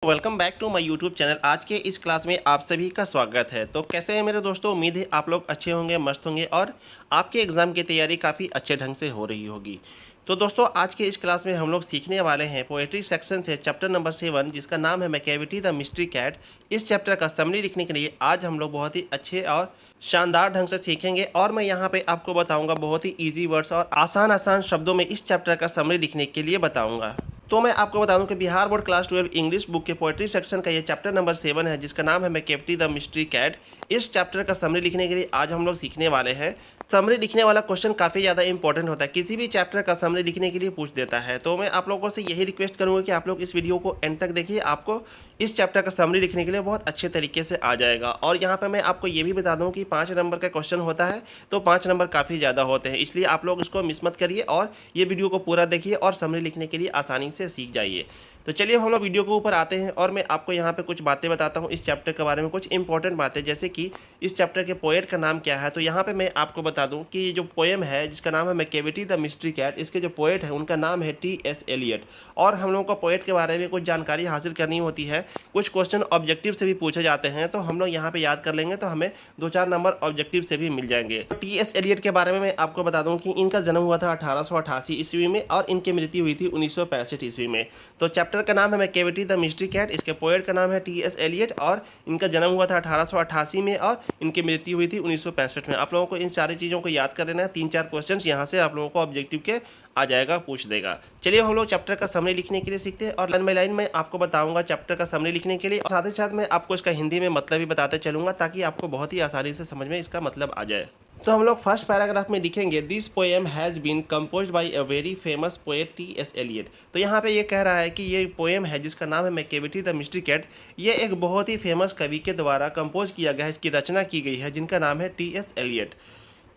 Welcome back to my YouTube channel. आज के इस क्लास में आप सभी का स्वागत है। तो कैसे हैं मेरे दोस्तों, उम्मीद है आप लोग अच्छे होंगे, मस्त होंगे और आपके एग्ज़ाम की तैयारी काफ़ी अच्छे ढंग से हो रही होगी। तो दोस्तों आज के इस क्लास में हम लोग सीखने वाले हैं पोएट्री सेक्शन से चैप्टर नंबर 7 जिसका नाम है मैकेविटी द मिस्ट्री कैट। इस चैप्टर का समरी लिखने के लिए आज हम लोग बहुत ही अच्छे और शानदार ढंग से सीखेंगे और मैं यहाँ पे आपको बताऊँगा बहुत ही ईजी वर्ड्स और आसान आसान शब्दों में इस चैप्टर का समरी लिखने के लिए बताऊँगा। तो मैं आपको बता दूं कि Bihar board class 12 English book के पोएट्री सेक्शन का ये चैप्टर नंबर 7 है जिसका नाम है मैकेविटी द मिस्ट्री कैट। इस चैप्टर का समरी लिखने के लिए आज हम लोग सीखने वाले हैं। समरी लिखने वाला क्वेश्चन काफ़ी ज़्यादा इंपॉर्टेंट होता है, किसी भी चैप्टर का समरी लिखने के लिए पूछ देता है। तो मैं आप लोगों से यही रिक्वेस्ट करूँगा कि आप लोग इस वीडियो को एंड तक देखिए, आपको इस चैप्टर का समरी लिखने के लिए बहुत अच्छे तरीके से आ जाएगा। और यहाँ पर मैं आपको ये भी बता दूँ कि 5 नंबर का क्वेश्चन होता है तो 5 नंबर काफ़ी ज़्यादा होते हैं, इसलिए आप लोग इसको मिस मत करिए और ये वीडियो को पूरा देखिए और समरी लिखने के लिए आसानी से सीख जाइए। तो चलिए हम लोग वीडियो के ऊपर आते हैं और मैं आपको यहाँ पे कुछ बातें बताता हूँ इस चैप्टर के बारे में, कुछ इंपॉर्टेंट बातें, जैसे कि इस चैप्टर के पोएट का नाम क्या है। तो यहाँ पे मैं आपको बता दूँ कि ये जो पोएम है जिसका नाम है मैकेविटी द मिस्ट्री कैट, इसके जो पोएट है उनका नाम है T.S. एलियट। और हम लोगों को पोएट के बारे में कुछ जानकारी हासिल करनी होती है, कुछ क्वेश्चन ऑब्जेक्टिव से भी पूछे जाते हैं, तो हम लोग यहाँ पे याद कर लेंगे तो हमें 2-4 नंबर ऑब्जेक्टिव से भी मिल जाएंगे। तो T.S. एलियट के बारे में मैं आपको बता दूँ कि इनका जन्म हुआ था 1888 ईस्वी में और इनकी मृत्यु हुई थी 1965 ईस्वी में। तो चैप्टर का नाम है मैकेविटी द मिस्ट्री कैट, इसके पोएट का नाम है T.S. एलियट और इनका जन्म हुआ था 1888 में और इनकी मृत्यु हुई थी 1965 में। आप लोगों को इन सारी चीज़ों को याद कर लेना है। 3-4 क्वेश्चन यहाँ से आप लोगों को ऑब्जेक्टिव के आ जाएगा, पूछ देगा। चलिए हम लोग चैप्टर का समरी लिखने के लिए सीखते हैं और लाइन बाय लाइन मैं आपको बताऊंगा चैप्टर का समरी लिखने के लिए और साथ ही साथ मैं आपको इसका हिंदी में मतलब भी बताते चलूंगा ताकि आपको बहुत ही आसानी से समझ में इसका मतलब आ जाए। तो हम लोग फर्स्ट पैराग्राफ में लिखेंगे this poem has been composed by a very famous poet T.S. Eliot. तो यहाँ पे ये कह रहा है कि ये पोएम है जिसका नाम है मैकेविटी द मिस्ट्री कैट, ये एक बहुत ही फेमस कवि के द्वारा कंपोज किया गया है, इसकी रचना की गई है, जिनका नाम है T.S. Eliot.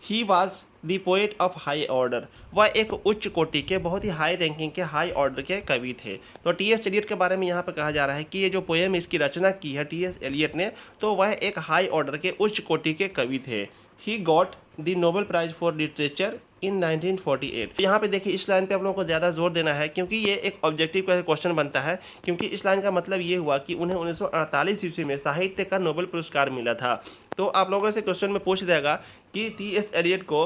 He was the poet of high order, वह एक उच्च कोटि के, बहुत ही हाई रैंकिंग के, हाई ऑर्डर के कवि थे। तो T.S. एलियट के बारे में यहाँ पर कहा जा रहा है कि ये जो पोएम इसकी रचना की है T.S. एलियट ने, तो वह एक हाई ऑर्डर के, उच्च कोटि के कवि थे। He got the Nobel prize for literature in 1948। यहाँ पे देखिए इस लाइन पे आप लोगों को ज़्यादा जोर देना है क्योंकि ये एक ऑब्जेक्टिव का क्वेश्चन बनता है, क्योंकि इस लाइन का मतलब ये हुआ कि उन्हें 1948 ईस्वी में साहित्य का नोबेल पुरस्कार मिला था। तो आप लोगों से क्वेश्चन में पूछ देगा कि T.S. एलियट को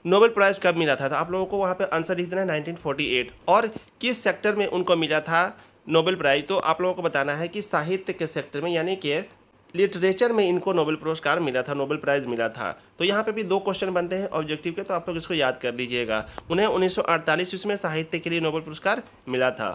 नोबेल प्राइज़ कब मिला था, तो आप लोगों को वहाँ पे आंसर लिख देना है 1948। और किस सेक्टर में उनको मिला था नोबेल प्राइज़, तो आप लोगों को बताना है कि साहित्य के सेक्टर में, यानी कि लिटरेचर में इनको नोबेल पुरस्कार मिला था, नोबेल प्राइज़ मिला था। तो यहाँ पे भी 2 क्वेश्चन बनते हैं ऑब्जेक्टिव के, तो आप लोग इसको याद कर लीजिएगा। उन्हें 1948 ईस्वी में साहित्य के लिए नोबेल पुरस्कार मिला था।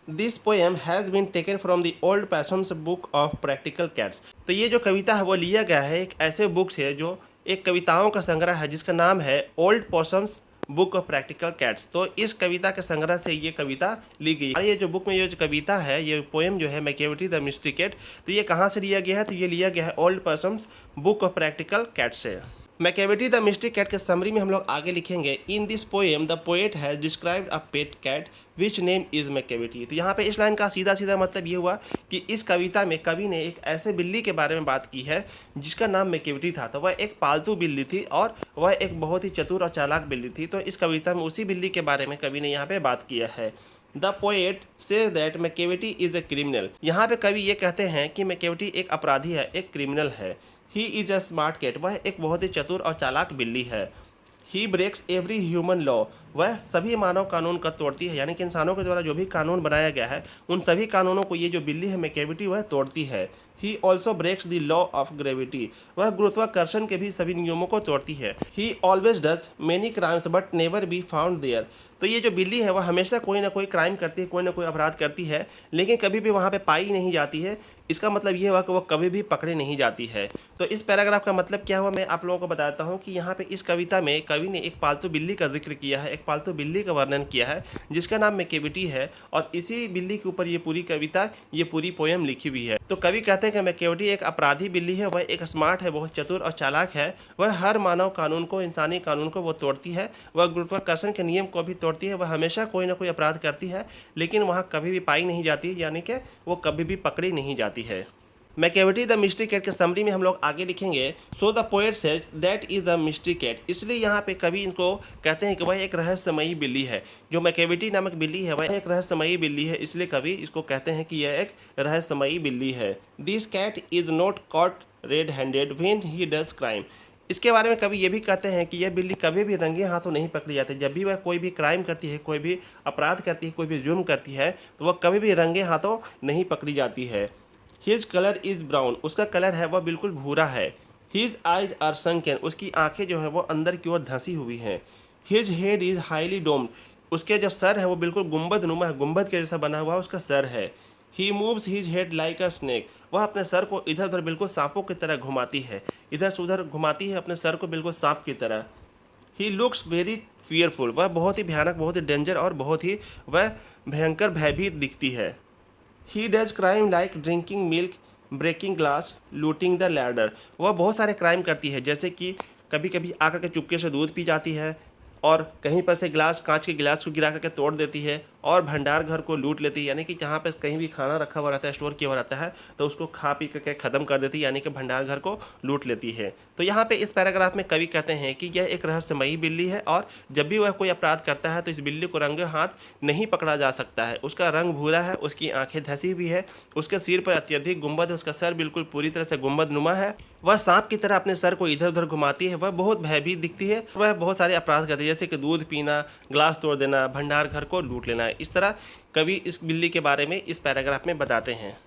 This poem has been taken from the Old Possum's Book of Practical Cats. तो ये जो कविता है वो लिया गया है एक ऐसे बुक से जो एक कविताओं का संग्रह है जिसका नाम है Old Possum's Book of Practical Cats. तो इस कविता के संग्रह से ये कविता ली गई है। ये जो बुक में ये जो कविता है, ये पोएम जो है मैकेविटी द मिस्ट्री कैट, तो ये कहाँ से लिया गया है, तो ये लिया गया है Old Possum's Book of Practical Cat से। मैकेविटी द मिस्ट्री कैट के समरी में हम लोग आगे लिखेंगे in this poem the poet has described a pet cat which name is Macavity. तो यहाँ पे इस लाइन का सीधा सीधा मतलब ये हुआ कि इस कविता में कवि ने एक ऐसे बिल्ली के बारे में बात की है जिसका नाम मैकेविटी था। तो वह एक पालतू बिल्ली थी और वह एक बहुत ही चतुर और चालाक बिल्ली थी। तो इस कविता में उसी बिल्ली के बारे में कवि ने यहाँ पे बात किया है। The poet says that Macavity is a criminal. यहाँ पे कवि ये कहते हैं कि मैकेविटी एक अपराधी है, एक क्रिमिनल है। He is a smart cat, वह एक बहुत ही चतुर और चालाक बिल्ली है। He breaks every human law, वह सभी मानव कानून का तोड़ती है, यानी कि इंसानों के द्वारा जो भी कानून बनाया गया है उन सभी कानूनों को ये जो बिल्ली है मैकेविटी वह तोड़ती है। He also breaks the law of gravity, वह गुरुत्वाकर्षण के भी सभी नियमों को तोड़ती है। He always does many crimes but never be found there. तो ये जो बिल्ली है वह हमेशा कोई ना कोई क्राइम करती है, कोई ना कोई अपराध करती है, लेकिन कभी भी वहाँ पे पाई नहीं जाती है। इसका मतलब ये हुआ कि वो कभी भी पकड़ी नहीं जाती है। तो इस पैराग्राफ का मतलब क्या हुआ, मैं आप लोगों को बताता हूँ कि यहाँ पे इस कविता में कवि ने एक पालतू बिल्ली का जिक्र किया है, एक पालतू बिल्ली का वर्णन किया है जिसका नाम मैकेविटी है और इसी बिल्ली के ऊपर ये पूरी कविता, ये पूरी पोएम लिखी हुई है। तो कवि कहते हैं कि मैकेविटी एक अपराधी बिल्ली है, वह एक स्मार्ट है, बहुत चतुर और चालाक है, वह हर मानव कानून को, इंसानी कानून को वो तोड़ती है, वह गुरुत्वाकर्षण के नियम को भी तोड़ती है, वह हमेशा कोई ना कोई अपराध करती है लेकिन वहाँ कभी भी पाई नहीं जाती है, यानी कि वो कभी भी पकड़ी नहीं जाती है। मैकेविटी द मिस्ट्री कैट के समरी में हम लोग आगे लिखेंगे, so the poet says that is a mystery cat. इसलिए यहाँ पे कवि इनको कहते हैं कि वह एक रहस्यमयी बिल्ली है। जो मैकेविटी नामक बिल्ली है वह एक रहस्यमयी बिल्ली है, इसलिए कवि इसको कहते हैं कि यह एक रहस्यमयी बिल्ली है। This cat is not caught red handed when he does crime. इसके बारे में कवि ये भी कहते हैं कि यह बिल्ली कभी भी रंगे हाथों नहीं पकड़ी जाती। जब भी वह कोई भी क्राइम करती है, कोई भी अपराध करती है, कोई भी जुर्म करती है, तो वह कभी भी रंगे हाथों नहीं पकड़ी जाती है। हिज कलर इज़ ब्राउन, उसका कलर है वह बिल्कुल भूरा है। हिज आइज आर संकन, उसकी आंखें जो है वो अंदर की ओर धंसी हुई हैं। His head is highly doomed, उसके जो सर है वो बिल्कुल गुंबद नुमा है, गुंबद के जैसा बना हुआ उसका सर है। He moves his head like a snake, वह अपने सर को इधर उधर बिल्कुल सांपों की तरह घुमाती है, इधर से उधर घुमाती है अपने सर को बिल्कुल सांप की तरह। ही लुक्स वेरी फियरफुल, वह बहुत ही भयानक, बहुत ही डेंजर और बहुत ही वह भयंकर भयभीत दिखती है। He does crime like drinking milk, breaking glass, looting the ladder, वह बहुत सारे क्राइम करती है, जैसे कि कभी कभी आकर के चुपके से दूध पी जाती है और कहीं पर से गिलास, कांच के गिलास को गिरा करके तोड़ देती है और भंडार घर को लूट लेती है, यानी कि जहाँ पे कहीं भी खाना रखा हुआ रहता है, स्टोर किया हुआ रहता है, तो उसको खा पी करके ख़त्म कर देती है, यानी कि भंडार घर को लूट लेती है। तो यहाँ पे इस पैराग्राफ में कवि कहते हैं कि यह एक रहस्यमयी बिल्ली है और जब भी वह कोई अपराध करता है तो इस बिल्ली को रंगे हाथ नहीं पकड़ा जा सकता है। उसका रंग भूरा है, उसकी आंखें धंसी हुई है, उसके सिर पर अत्यधिक गुंबद है, उसका सर बिल्कुल पूरी तरह से गुंबद नुमा है, वह सांप की तरह अपने सर को इधर उधर घुमाती है, वह बहुत भयभीत दिखती है, वह बहुत सारे अपराध करती है, जैसे कि दूध पीना, ग्लास तोड़ देना, भंडार घर को लूट लेना। इस तरह कवि इस बिल्ली के बारे में इस पैराग्राफ में बताते हैं।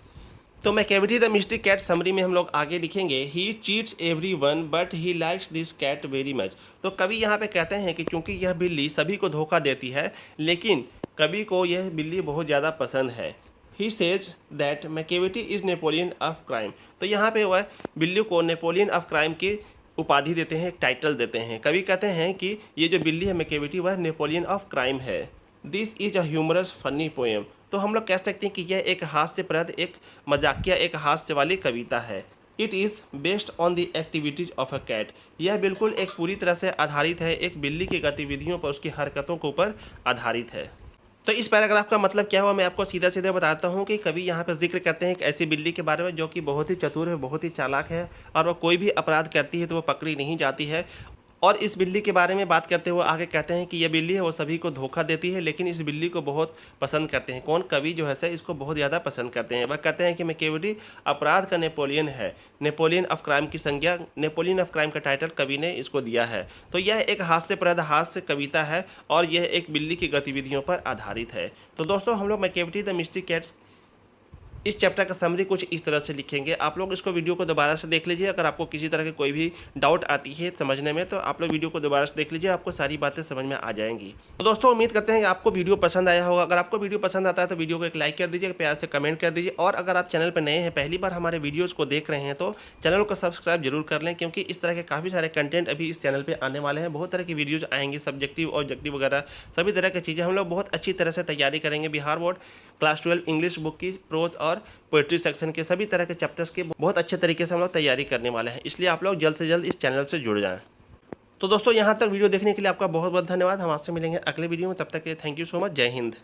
तो Macavity the mystery cat summary में हम लोग आगे लिखेंगे, he cheats everyone but he likes this cat very much. तो कवि यहाँ पे कहते हैं कि चूंकि यह बिल्ली सभी को धोखा देती है, लेकिन कवि को यह बिल्ली बहुत ज़्यादा पसंद है। He says that Macavity is Napoleon of crime. तो यहाँ पे वह बिल्ली को नेपोलियन ऑफ क्राइम की उपाधि देते हैं, एक टाइटल देते हैं। कवि कहते हैं कि ये जो बिल्ली है मैकेविटी, वह नेपोलियन ऑफ क्राइम है। This is a humorous funny poem. तो हम लोग कह सकते हैं कि यह एक हास्यप्रद, एक मजाकिया, एक हास्य वाली कविता है। It is based on the activities of a cat, यह बिल्कुल एक पूरी तरह से आधारित है, एक बिल्ली की गतिविधियों पर, उसकी हरकतों के ऊपर आधारित है। तो इस पैराग्राफ का मतलब क्या हुआ, मैं आपको सीधा सीधा बताता हूँ कि कवि यहाँ पर जिक्र करते हैं एक ऐसी बिल्ली के बारे में जो कि बहुत ही चतुर है, बहुत ही चालाक है और वह कोई भी अपराध करती है तो वह पकड़ी नहीं जाती है। और इस बिल्ली के बारे में बात करते हुए आगे कहते हैं कि यह बिल्ली है वो सभी को धोखा देती है, लेकिन इस बिल्ली को बहुत पसंद करते हैं। कौन? कवि जो है सर इसको बहुत ज़्यादा पसंद करते हैं। वह कहते हैं कि मैकेविटी अपराध का नेपोलियन है, नेपोलियन ऑफ क्राइम की संज्ञा, नेपोलियन ऑफ क्राइम का टाइटल कवि ने इसको दिया है। तो यह एक हास्यप्रद हास्य कविता है और यह एक बिल्ली की गतिविधियों पर आधारित है। तो दोस्तों हम लोग मैकेविटी द मिस्ट्री कैट इस चैप्टर का समरी कुछ इस तरह से लिखेंगे। आप लोग इसको वीडियो को दोबारा से देख लीजिए। अगर आपको किसी तरह की कोई भी डाउट आती है समझने में तो आप लोग वीडियो को दोबारा से देख लीजिए, आपको सारी बातें समझ में आ जाएंगी। तो दोस्तों उम्मीद करते हैं कि आपको वीडियो पसंद आया होगा। अगर आपको वीडियो पसंद आता है तो वीडियो को एक लाइक कर दीजिए, प्यार से कमेंट कर दीजिए और अगर आप चैनल पर नए हैं, पहली बार हमारे वीडियोज़ को देख रहे हैं तो चैनल को सब्सक्राइब जरूर कर लें, क्योंकि इस तरह के काफ़ी सारे कंटेंट अभी इस चैनल पर आने वाले हैं। बहुत तरह की वीडियोज़ आएंगी, सब्जेक्टिव ऑब्जेक्टिव वगैरह सभी तरह की चीज़ें हम लोग बहुत अच्छी तरह से तैयारी करेंगे। Bihar board class 12 English book की प्रोज और पोएट्री सेक्शन के सभी तरह के चैप्टर्स की बहुत अच्छे तरीके से हम लोग तैयारी करने वाले हैं, इसलिए आप लोग जल्द से जल्द इस चैनल से जुड़ जाएं। तो दोस्तों यहाँ तक वीडियो देखने के लिए आपका बहुत बहुत धन्यवाद। हम आपसे मिलेंगे अगले वीडियो में, तब तक के लिए थैंक यू सो मच। जय हिंद।